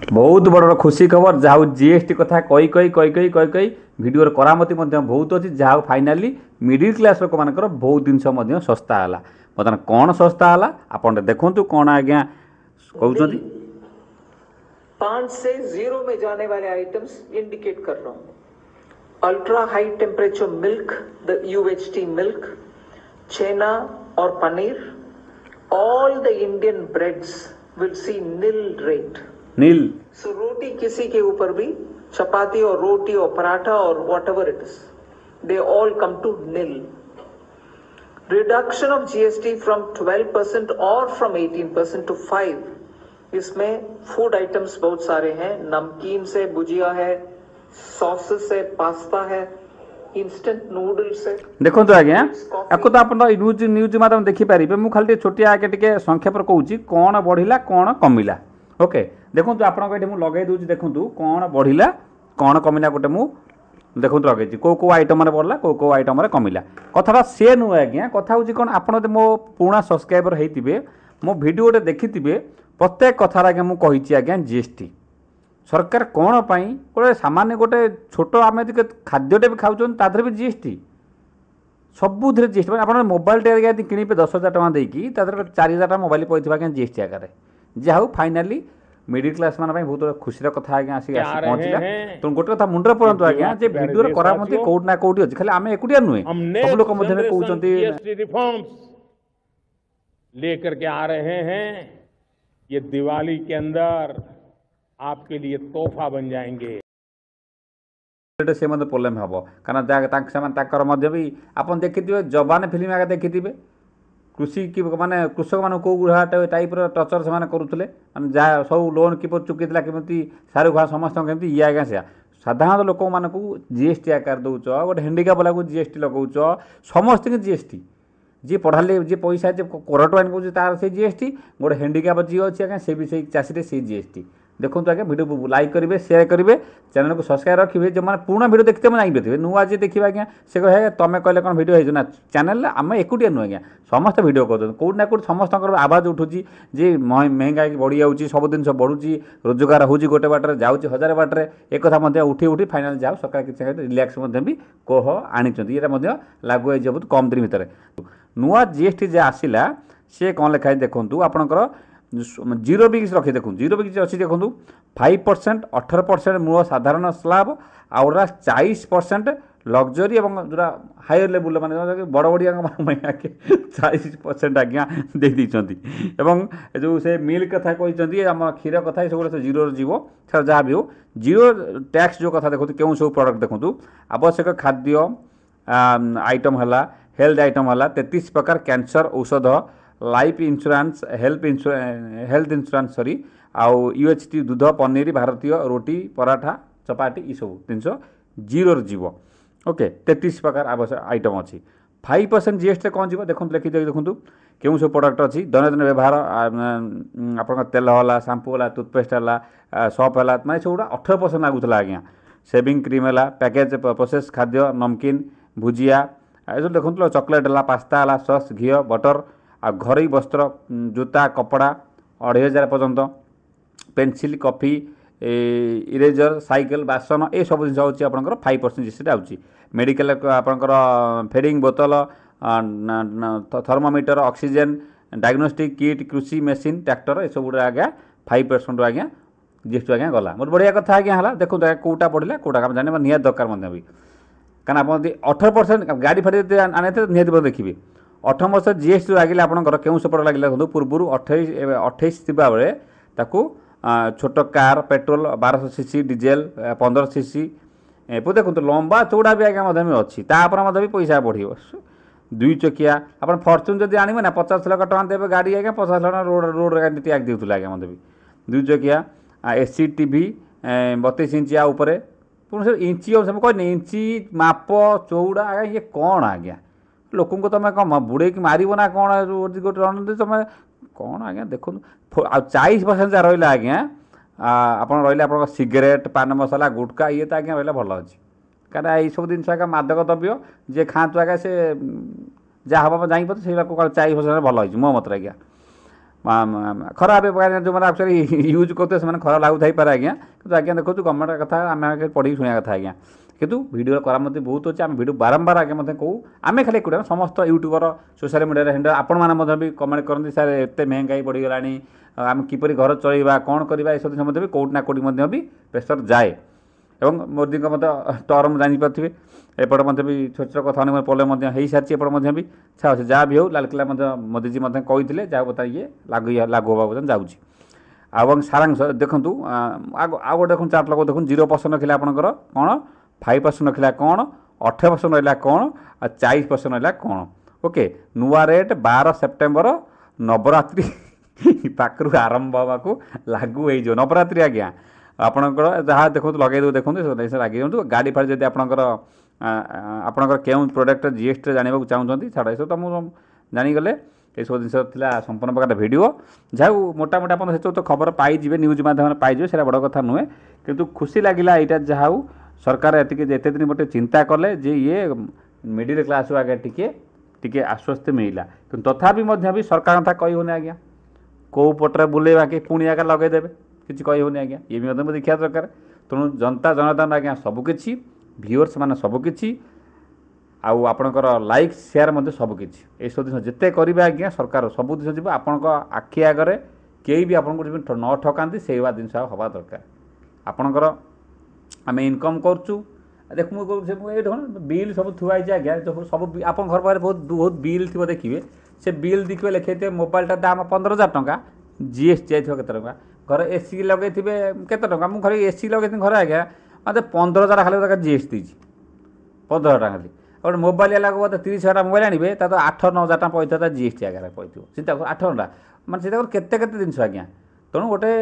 बहुत बड़ खुशी खबर जहाँ जीएसटी कथा कई कई कई कई कई कई भिडियो करामती बहुत अच्छी जहाँ फाइनाली मिडिल क्लास लोक मान बहुत जिनस सस्ता है बर्तमान कौन सस्ता है आप देखु कौन आज्ञा कहते 5 से 0 में जाने वाले आइटम्स इंडिकेट कर रहा हूं। Ultra high temperature milk, the UHT milk, chhena और paneer, all the Indian breads will see nil rate. Nil. So रोटी किसी के ऊपर भी, चपाती और रोटी और पराठा और whatever it is, they all come to nil. Reduction of GST from 12% और फ्रॉम 18% टू 5। इसमें फूड आइटम्स बहुत सारे हैं, नमकीन से भुजिया है, सॉसेस है, पास्ता है, इंस्टेंट नूडल्स है। देखो तो आज्ञा आपको तो आप न्यूज न्यूज माध्यम देखिपारे मुझे खाली छोटिया आगे टे संक्षेप कहूँ कौन बढ़िला कौन कमिला। ओके देखो आपको ये लगे दूसरी देखूँ कौन बढ़िला कौन कमिला गोटे मुझे देखो लगे कौ कौ आइटम बढ़ला कौ कौ आइटम कमिला कथाटा सी नुह आज्ञा कथा हूँ कौन आप मो पुणा सब्सक्राइबर होते मो भिडियो गोटे देखिथे प्रत्येक कथार आज्ञा मुझे आज्ञा जीएसटी सरकार कौन पाई गोटे सामान्य गोटे छोट आम खाद्यटे भी खाऊँ तादर भी जीएसटी सबुथ जीएसटी आप मोबाइल टे किणवे 10,000 टଙ୍କା देकी 4,000 टଙ୍କା मोबाइल पड़ता आज्ञा जीएसटी आकार जहाँ हूँ फाइनाली मिडिल क्लास मान बहुत खुशी कथा आज्ञा आसिक पहुँचला। तो गोटे कथा मुंडे पड़ू आज्ञा भिडियो करामती कौट ना कौटी अच्छी खाली आम एकुटिया नुहे सब लोग कहते लेकर के आ रहे हैं। ये दिवाली के अंदर आपके लिए तोहफा बन जाएंगे। से प्रोब्लेम हम कारण भी आप देखिए जवान फिल्म आगे देखिथे कृषि की माने कृषक मान कौ गुड़ा टाइप टर्चर से करुले जहाँ सब लोन कि चुकीला केमी शाहरुख खान समस्त केमी ये आज्ञा से साधारण लोक मानक जीएसटी आकार दौच गोटे हेंडिका वाला को जीएसटी लगौच समस्त जीएसटी जी पढ़ाले जी पैसा जी कोरट आन कौन तार से जीएसटी गोटे हेंडिका जी अच्छी आज्ञा से भी से चाषी से जीएसटी देखो आज्ञा वीडियो लाइक करेंगे शेयर करेंगे चैनल को सब्सक्राइब रखिए जो मैंने पुराना वीडियो देखते हैं जाइए नुआ जी देखिए आज्ञा से कहे तुम कहले कौन वीडियो है ना चैनल आम एकुटिया नुह आज्ञा समस्त वीडियो कर कौट ना कौट समस्त आवाज उठुची जी महंगाई बढ़ी जाऊँगी सब जिन बढ़ुची रोजगार होगी गोटे बाटर जाऊँगी 1000 बाटर एक उठी उठी फाइनाल जाओ सरकार किसी रिलैक्स भी कोह आनी ये लागू है बहुत कम दिन भितर नुआ जीएसटी जे आसला सी कौन लिखाई देखूँ आपंकर जीरो भी किसी रखी देखो जीरो भी किसी अच्छी देखो 5% 18% मूल साधारण स्लाब आउरा 40% लग्जरी और जो हायर लेवल मैंने बड़ बड़िया 40% आज्ञा दे जो से मिल्क कथा कहते आम क्षीर कथा सब गुड़ा जीरो जीव सर जहाँ भी हो जीरो टैक्स जो कथा देखो क्यों सब प्रोडक्ट देखो आवश्यक खाद्य आइटम है हेल्थ आइटम है 33 प्रकार कैंसर औषध life insurance health insurance sorry आउ यूएचटी दूध पनीर भारतीय रोटी पराठा चपाटी ये सब जिनस जीरो जीव ओके 33 प्रकार आवश्यक आइटम अच्छी 5% जीएसटी कौन जीव देखो लिखी देखूँ क्यों सब प्रोडक्ट अच्छी दैनंदिन व्यवहार आप तेल है शांपू है टूथपेस्ट है सॉप है मैं सब गुड़ा 18% लगुला आज्ञा सेविंग क्रीम है पैकेज प्रोसेस खाद्य नमकीन भुजिया ये देखो चॉकलेट है पास्ता है सॉस घी बटर आ घर वस्त्र जूता कपड़ा 2500 पर्यंत पेनसिल कॉफी इरेजर साइकेल बासन ये सब जिन हूँ आप 5% जीएसटी आउची मेडिकल आपंकर फेडिंग बोतल थर्मोमीटर ऑक्सीजन डायग्नोस्टिक किट कृषि मशीन ट्रैक्टर ये सब गुड़ा आज्ञा 5% आज्ञा जीएसटी आज्ञा गला बहुत बढ़िया कथा आज्ञा है देखो कौटा पड़ा कौटा जाना निहत दरकार भी कारण आप 18% गाड़ी फाड़ी आने निहत देखिए 18% जीएसटी लगे आपंकर क्यों सेपट लगे देखो पूर्व 28 थिबा बेले ताकू छोट car petrol 1200 CC diesel 1500 CC देखो लंबा चौड़ा भी आज्ञा अच्छी तापर भी पैसा बढ़ 2 चकिया आप फॉर्च्यून जब आने ना 50 लाख टका देवे गाड़ी आज्ञा 50 लाख रोड रोड टैक्स देते आज्ञा मतलब 2 चकिया एसी टीवी 32 इंचिया उपर पुणी इंची कहनी इंची माप चौड़ा आज्ञा ये कौन आज्ञा लोक को तुम कम बुड़े मारब ना कौन गोटे रण तुम कौन आज्ञा देखो 40% जहाँ रहा आज्ञा आप रहा आप सिगरेट पान मसला गुटका ये तो आज्ञा रहा भल अच्छी क्या ये सब जिन आज्ञा मादक द्रव्य जे खातु आज्ञा से जहाँ हम जाइए से 40% भल अच्छी मो मत आज्ञा ଖରାପ जो मैंने एक्चुअली यूज करते हैं खराब लागू थाईपे आज्ञा कि आज्ञा देखो गवर्नमेंट कथा आम आगे पढ़ी शुणा कथा आज्ञा किंतु भिडियो करामती बहुत अच्छे आम भिडियो बारंबार आगे मत कहूँ आम खाली एकुटिया समस्त यूट्यूबर सोशल मीडिया हैंडल आपण मैंने भी कमेंट करते सार एत महंगाई बढ़ीगला आम किपर घर चलवा कौन करवा सब जिन भी कौटि ना कौटि भी प्रेसर जाए एवं मोदी का मत टर्म जानीपारे एपट मत भी छोट छोट कथा अनेक प्रोब्लेम हो सारी एपट भी छा जहाँ भी हो लालकिला मोदीजी कहते जहाँ बता ये लागू हाँ जाऊँगी आउ सारांश देखूँ आउ गए देखो चार्ट लगा देखो 0% रखिले आपंकर कौन 5% रखिला कौन 18% रहा कौन 40% रहा कौन ओके नुआ रेट 12 सेप्टेम्बर नवरात्रि पाखु आरंभ होगा लागू हो नवरात्रि आज्ञा आपणकर जहाँ देखो लगे देखो लगे दिखाँ गाड़ी फाड़ी जब आपणकर क्यों प्रोडक्ट जीएसटी जानवा चाहूँगी छाड़ सब तो मुझे जानीगले ये सब जिन संपूर्ण प्रकार भिडियो जहाँ मोटामोटी आप तो खबर पाइबे न्यूज मध्यम पाइबे से बड़ कथा नुहे किंतु खुशी लगिला यहाँ जहाँ सरकार एत दिन गोटे चिंता कले जे ये मिडिल क्लास आगे टिके आश्वस्ति मिलला कि तथापि भी सरकार कथा कही होनी आज्ञा कौ पटे बुलेवा कि पुणी आगे लगेदेवे किसी कही होनी आज्ञा ये भी देखा दरकार तेणु जनता जनार्दन आज्ञा सबकि व्यूअर्स मान सबकि आउ आपणकर लाइक शेयर मध्य सबकि ये सब जिन जिते करेंगे आज्ञा सरकार सब जिन जी आपण आखि आगे कई भी आपको न ठकाती से जिन हवा दरकार आपणकर आम इनकम करुँ देख मुझे बिल सब थुआई आज्ञा सब आप घर पाखे बहुत बहुत बिल थी देखिए से बिल देखिए लिखे मोबाइलटा दाम 15,000 टंका जीएसटी आई केते टंका घर एसी लगे केते टंका मुझे घर एसी लगे घर आज्ञा मतलब 15,000 खाली जीएसटी देती 15,000 टंका खाली और मोबाइल लगे तो 30,000 मोबाइल आने तो 8-9,000 टका पैसा जीएसटी आगे पैसा चिंता कर 8,000 मानते चिंता कर केते जिन आज्ञा तेणु गोटे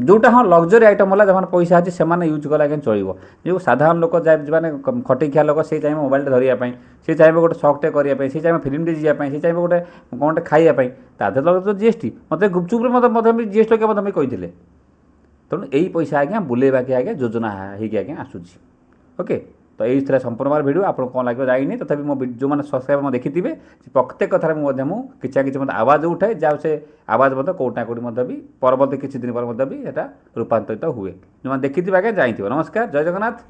जोटा हाँ लग्जरी आइटम है जहाँ पैसा अच्छे से यूज कले आगे चलो जो साधारण लोक जो खटिखिया लोक से चाहिए मोबाइल धरने सी चाहिए गोटे शौकटे करने से चाहिए फिल्म जावाई से चाहिए गोटे कौन खाइए तादेह लगे तो जीएसटी मतलब गुपचुप्रे मतलब जीएसटी लोक मतलब कहते तेणु यही पैसा आज्ञा बुलेवा कि आज्ञा योजना होगी आज्ञा आसूसी ओके तो यही थे संपूर्ण भिडियो आपको कौन लगे जाइनी तथा मो जो मैंने सब्सक्राइबर देखी प्रत्येक कथार मुझे किसी मतलब आवाज उठाए जहाँ से आवाज मतलब कौटना कौटी भी परवर्त किसी दिन पर भी यहाँ रूपांतरित हुए जो मैंने देखी आज्ञा जाइए नमस्कार जय जगन्नाथ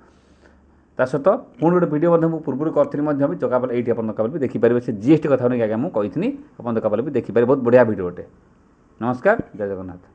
ता सहित पुणी गोटे भिडियो पूर्व करी चकापाल ये दकापाल भी देखिपारे से जीएसटी कथा नहीं आज्ञा मुझे कही आप दकापाल भी देखिपारे बहुत बढ़िया भिडियोटे नमस्कार जय जगन्नाथ।